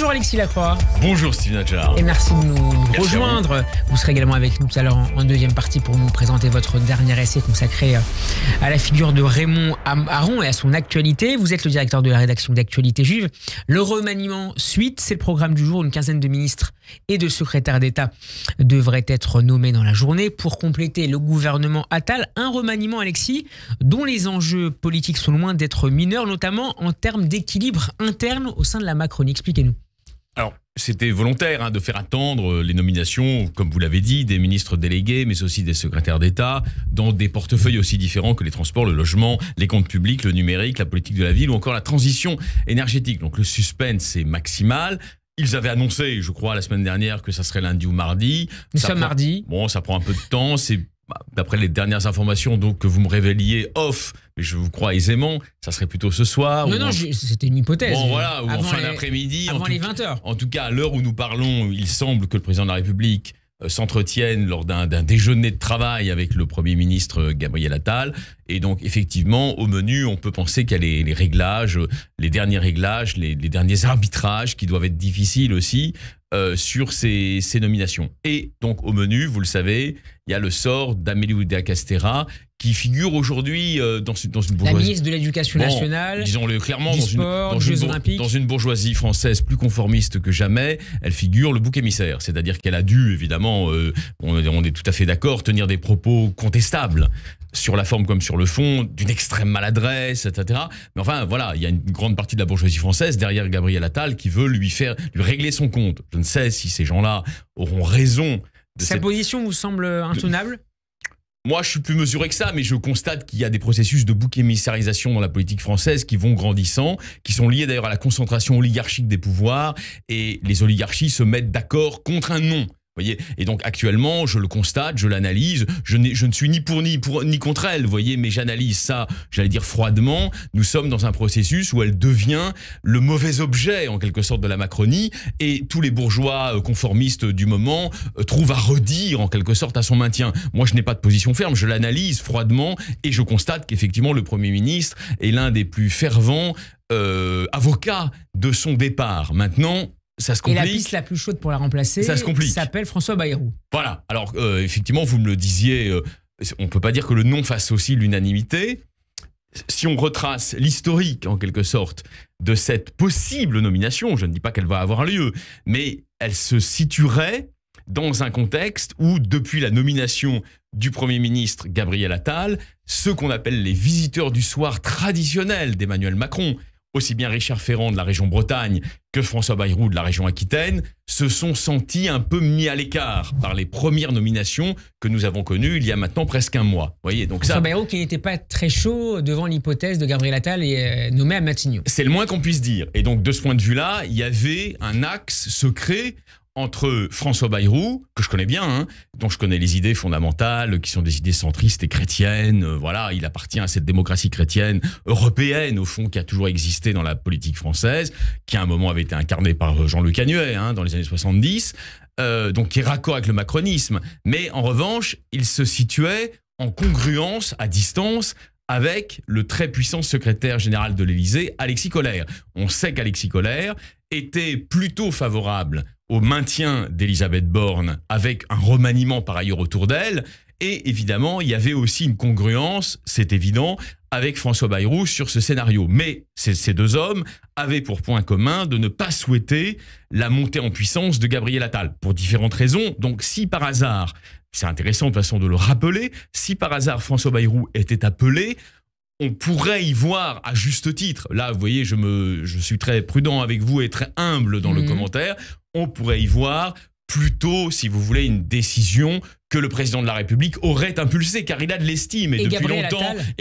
Bonjour Alexis Lacroix. Bonjour Steve Nadjar. Et merci de nous rejoindre. Vous serez également avec nous tout à l'heure en deuxième partie pour nous présenter votre dernier essai consacré à la figure de Raymond Aron et à son actualité. Vous êtes le directeur de la rédaction d'Actualité Juive. Le remaniement suite, c'est le programme du jour. Une quinzaine de ministres et de secrétaires d'État devraient être nommés dans la journée pour compléter le gouvernement Attal. Un remaniement, Alexis, dont les enjeux politiques sont loin d'être mineurs, notamment en termes d'équilibre interne au sein de la Macronie. Expliquez-nous. Alors, c'était volontaire de faire attendre les nominations, comme vous l'avez dit, des ministres délégués, mais aussi des secrétaires d'État, dans des portefeuilles aussi différents que les transports, le logement, les comptes publics, le numérique, la politique de la ville ou encore la transition énergétique. Donc le suspense est maximal. Ils avaient annoncé, je crois, la semaine dernière que ça serait lundi ou mardi. Nous sommes mardi. Bon, ça prend un peu de temps. C'est d'après les dernières informations donc, que vous me révéliez off, mais je vous crois aisément, ça serait plutôt ce soir. Non, c'était une hypothèse. Bon, voilà, ou en fin d'après-midi. Avant les 20h. En tout cas, à l'heure où nous parlons, il semble que le président de la République s'entretienne lors d'un déjeuner de travail avec le Premier ministre Gabriel Attal. Et donc, effectivement, au menu, on peut penser qu'il y a les réglages, les derniers réglages, les derniers arbitrages qui doivent être difficiles aussi sur ces nominations. Et donc, au menu, vous le savez, il y a le sort d'Amélie Oudéa-Castéra qui figure aujourd'hui dans une bourgeoisie. La ministre de l'Éducation nationale, disons-le clairement, dans une bourgeoisie française plus conformiste que jamais, elle figure le bouc émissaire. C'est-à-dire qu'elle a dû, évidemment, on est tout à fait d'accord, tenir des propos contestables sur la forme comme sur le fond, d'une extrême maladresse, etc. Mais enfin, voilà, il y a une grande partie de la bourgeoisie française derrière Gabriel Attal qui veut lui régler son compte. Je ne sais si ces gens-là auront raison. Sa position vous semble intenable ? Moi, je suis plus mesuré que ça, mais je constate qu'il y a des processus de bouc émissarisation dans la politique française qui vont grandissant, qui sont liés d'ailleurs à la concentration oligarchique des pouvoirs, et les oligarchies se mettent d'accord contre un nom. Voyez, et donc actuellement, je le constate, je l'analyse, je ne suis ni pour ni contre elle, voyez, mais j'analyse ça, j'allais dire froidement. Nous sommes dans un processus où elle devient le mauvais objet, en quelque sorte, de la Macronie, et tous les bourgeois conformistes du moment trouvent à redire, en quelque sorte, à son maintien. Moi, je n'ai pas de position ferme, je l'analyse froidement, et je constate qu'effectivement, le Premier ministre est l'un des plus fervents avocats de son départ. Maintenant, ça se complique. Et la piste la plus chaude pour la remplacer s'appelle François Bayrou. Voilà. Alors, effectivement, vous me le disiez, on ne peut pas dire que le nom fasse aussi l'unanimité. Si on retrace l'historique, en quelque sorte, de cette possible nomination, je ne dis pas qu'elle va avoir lieu, mais elle se situerait dans un contexte où, depuis la nomination du Premier ministre Gabriel Attal, ceux qu'on appelle les visiteurs du soir traditionnels d'Emmanuel Macron, aussi bien Richard Ferrand de la région Bretagne que François Bayrou de la région Aquitaine, se sont sentis un peu mis à l'écart par les premières nominations que nous avons connues il y a maintenant presque un mois. Voyez, donc François Bayrou qui n'était pas très chaud devant l'hypothèse de Gabriel Attal et nommé à Matignon. C'est le moins qu'on puisse dire. Et donc de ce point de vue-là, il y avait un axe secret entre François Bayrou, que je connais bien, dont je connais les idées fondamentales, qui sont des idées centristes et chrétiennes, voilà, il appartient à cette démocratie chrétienne européenne, au fond, qui a toujours existé dans la politique française, qui à un moment avait été incarnée par Jean-Luc Agnuet, dans les années 70, donc qui est raccord avec le macronisme. Mais en revanche, il se situait en congruence, à distance, avec le très puissant secrétaire général de l'Élysée, Alexis Collère. On sait qu'Alexis Collère était plutôt favorable au maintien d'Elisabeth Borne avec un remaniement par ailleurs autour d'elle. Et évidemment, il y avait aussi une congruence, c'est évident, avec François Bayrou sur ce scénario. Mais ces deux hommes avaient pour point commun de ne pas souhaiter la montée en puissance de Gabriel Attal, pour différentes raisons. Donc si par hasard, c'est intéressant de façon de le rappeler, si par hasard François Bayrou était appelé, on pourrait y voir, à juste titre, là, vous voyez, je suis très prudent avec vous et très humble dans le commentaire, on pourrait y voir plutôt, si vous voulez, une décision que le président de la République aurait impulsée, car il a de l'estime, et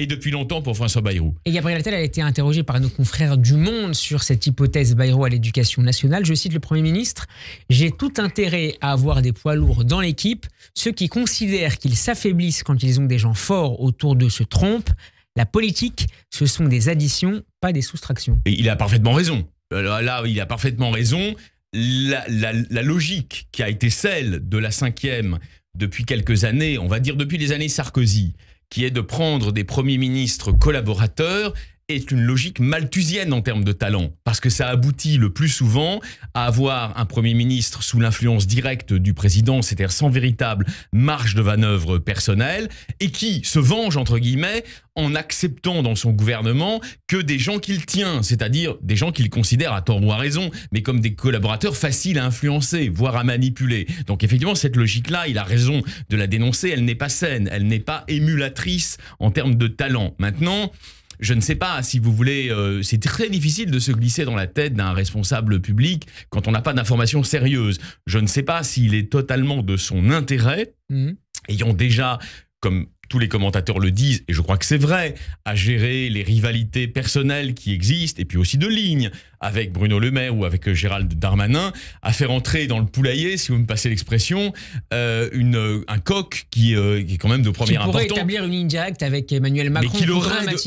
depuis longtemps pour François Bayrou. Et Gabriel Attal a été interrogé par nos confrères du Monde sur cette hypothèse Bayrou à l'Éducation nationale. Je cite le Premier ministre: « J'ai tout intérêt à avoir des poids lourds dans l'équipe. Ceux qui considèrent qu'ils s'affaiblissent quand ils ont des gens forts autour d'eux se trompent. La politique, ce sont des additions, pas des soustractions. » Et il a parfaitement raison. Là, il a parfaitement raison. La logique qui a été celle de la 5e depuis quelques années, on va dire depuis les années Sarkozy, qui est de prendre des premiers ministres collaborateurs est une logique malthusienne en termes de talent, parce que ça aboutit le plus souvent à avoir un Premier ministre sous l'influence directe du président, c'est-à-dire sans véritable marge de manœuvre personnelle, et qui se venge, entre guillemets, en acceptant dans son gouvernement que des gens qu'il tient, c'est-à-dire des gens qu'il considère à tort ou à raison, mais comme des collaborateurs faciles à influencer, voire à manipuler. Donc effectivement, cette logique-là, il a raison de la dénoncer, elle n'est pas saine, elle n'est pas émulatrice en termes de talent. Maintenant, je ne sais pas si vous voulez, c'est très difficile de se glisser dans la tête d'un responsable public quand on n'a pas d'informations sérieuses. Je ne sais pas s'il est totalement de son intérêt, ayant déjà, comme tous les commentateurs le disent, et je crois que c'est vrai, à gérer les rivalités personnelles qui existent, et puis aussi de ligne, avec Bruno Le Maire ou avec Gérald Darmanin, à faire entrer dans le poulailler, si vous me passez l'expression, un coq qui est quand même de première importance. Qui pourrait établir une ligne directe avec Emmanuel Macron.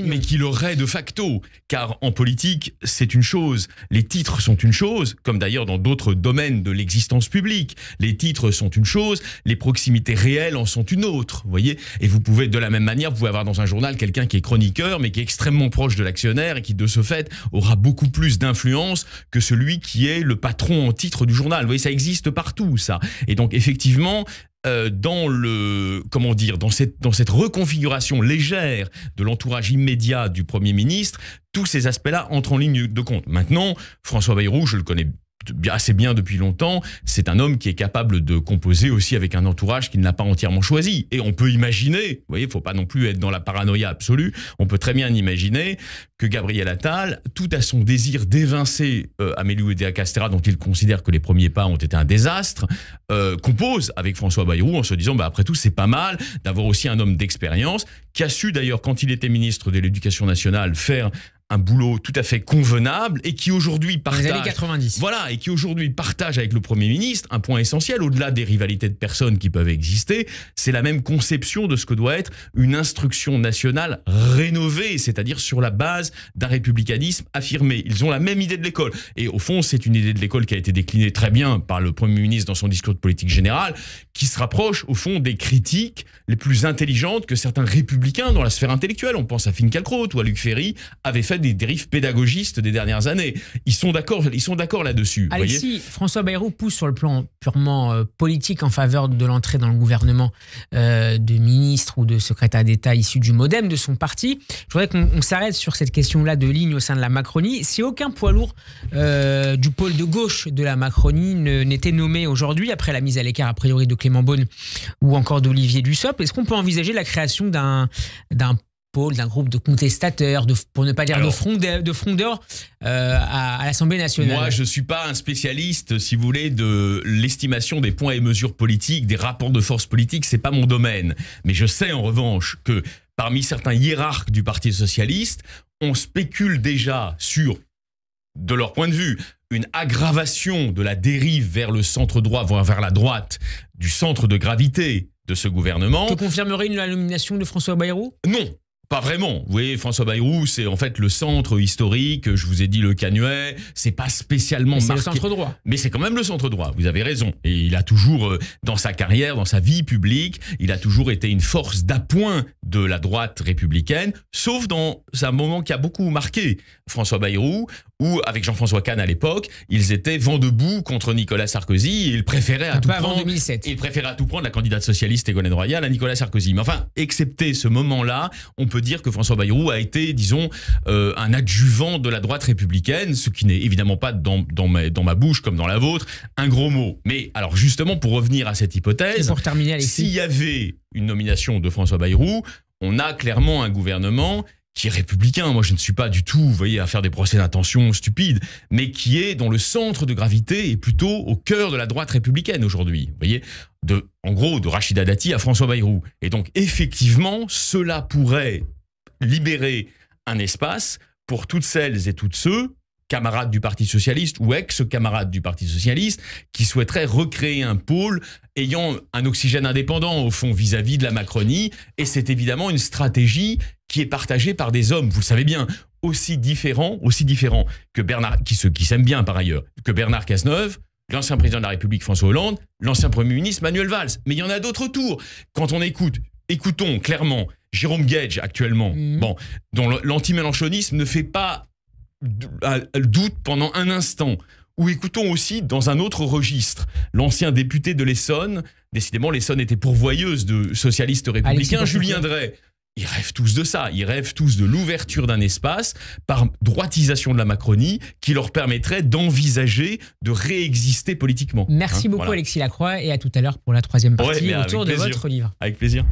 Mais qui l'aurait de facto. Car en politique, c'est une chose. Les titres sont une chose, comme d'ailleurs dans d'autres domaines de l'existence publique. Les titres sont une chose, les proximités réelles en sont une autre. Vous voyez ? Et vous pouvez, de la même manière, vous pouvez avoir dans un journal quelqu'un qui est chroniqueur, mais qui est extrêmement proche de l'actionnaire et qui, de ce fait, aura beaucoup plus d'influence que celui qui est le patron en titre du journal. Vous voyez, ça existe partout, ça. Et donc, effectivement, dans cette reconfiguration légère de l'entourage immédiat du Premier ministre, tous ces aspects-là entrent en ligne de compte. Maintenant, François Bayrou, je le connais assez bien depuis longtemps, c'est un homme qui est capable de composer aussi avec un entourage qu'il n'a pas entièrement choisi. Et on peut imaginer, vous voyez, il ne faut pas non plus être dans la paranoïa absolue, on peut très bien imaginer que Gabriel Attal, tout à son désir d'évincer Amélie Oudéa-Castéra, dont il considère que les premiers pas ont été un désastre, compose avec François Bayrou en se disant, après tout, c'est pas mal d'avoir aussi un homme d'expérience, qui a su d'ailleurs, quand il était ministre de l'Éducation nationale, faire un boulot tout à fait convenable et qui aujourd'hui partage. Les années 90. Voilà, et qui aujourd'hui partage avec le Premier ministre un point essentiel, au-delà des rivalités de personnes qui peuvent exister, c'est la même conception de ce que doit être une instruction nationale rénovée, c'est-à-dire sur la base d'un républicanisme affirmé. Ils ont la même idée de l'école. Et au fond, c'est une idée de l'école qui a été déclinée très bien par le Premier ministre dans son discours de politique générale, qui se rapproche au fond des critiques les plus intelligentes que certains républicains dans la sphère intellectuelle, on pense à Finkielkraut ou à Luc Ferry, avaient fait des dérives pédagogistes des dernières années. Ils sont d'accord là-dessus. Alexis, François Bayrou pousse sur le plan purement politique en faveur de l'entrée dans le gouvernement de ministre ou de secrétaire d'État issu du MoDem, de son parti. Je voudrais qu'on s'arrête sur cette question-là de ligne au sein de la Macronie. Si aucun poids lourd du pôle de gauche de la Macronie n'était nommé aujourd'hui, après la mise à l'écart a priori de Clément Beaune ou encore d'Olivier Dussopt, est-ce qu'on peut envisager la création d'un groupe de contestateurs, pour ne pas dire de frondeurs à l'Assemblée nationale? Moi, je ne suis pas un spécialiste, si vous voulez, de l'estimation des points et mesures politiques, des rapports de force politiques, c'est pas mon domaine. Mais je sais en revanche que parmi certains hiérarques du Parti socialiste, on spécule déjà sur, de leur point de vue, une aggravation de la dérive vers le centre-droit, voire vers la droite, du centre de gravité de ce gouvernement. Que confirmerait la nomination de François Bayrou? Non. Pas vraiment. Vous voyez, François Bayrou, c'est en fait le centre historique. Je vous ai dit le Canuet. C'est pas spécialement marqué. C'est le centre droit. Mais c'est quand même le centre droit. Vous avez raison. Et il a toujours, dans sa carrière, dans sa vie publique, il a toujours été une force d'appoint de la droite républicaine, sauf dans un moment qui a beaucoup marqué François Bayrou, où, avec Jean-François Kahn à l'époque, ils étaient vent debout contre Nicolas Sarkozy et ils préféraient à tout prendre. Avant 2007. Ils préféraient à tout prendre la candidate socialiste Ségolène Royal à Nicolas Sarkozy. Mais enfin, excepté ce moment-là, on peut dire que François Bayrou a été, disons, un adjuvant de la droite républicaine, ce qui n'est évidemment pas dans ma bouche comme dans la vôtre, un gros mot. Mais alors justement, pour revenir à cette hypothèse, pour terminer, s'il y avait une nomination de François Bayrou, on a clairement un gouvernement qui est républicain. Moi, je ne suis pas du tout, vous voyez, à faire des procès d'intention stupides, mais qui est dans le centre de gravité et plutôt au cœur de la droite républicaine aujourd'hui. Vous voyez, en gros, de Rachida Dati à François Bayrou. Et donc, effectivement, cela pourrait libérer un espace pour toutes celles et tous ceux, camarades du Parti socialiste ou ex-camarades du Parti socialiste, qui souhaiteraient recréer un pôle ayant un oxygène indépendant, au fond, vis-à-vis de la Macronie. Et c'est évidemment une stratégie qui est partagée par des hommes, vous le savez bien, aussi différents que Bernard, qui s'aiment bien par ailleurs, que Bernard Cazeneuve, l'ancien président de la République François Hollande, l'ancien Premier ministre Manuel Valls. Mais il y en a d'autres autour. Quand on écoutons clairement Jérôme Gage actuellement, bon, dont l'anti-mélenchonisme ne fait pas doute pendant un instant. Ou écoutons aussi, dans un autre registre, l'ancien député de l'Essonne, décidément l'Essonne était pourvoyeuse de socialistes républicains, Julien Drey. Ils rêvent tous de ça, ils rêvent tous de l'ouverture d'un espace par droitisation de la Macronie qui leur permettrait d'envisager de réexister politiquement. Merci beaucoup Alexis Lacroix et à tout à l'heure pour la troisième partie autour de votre livre. Avec plaisir.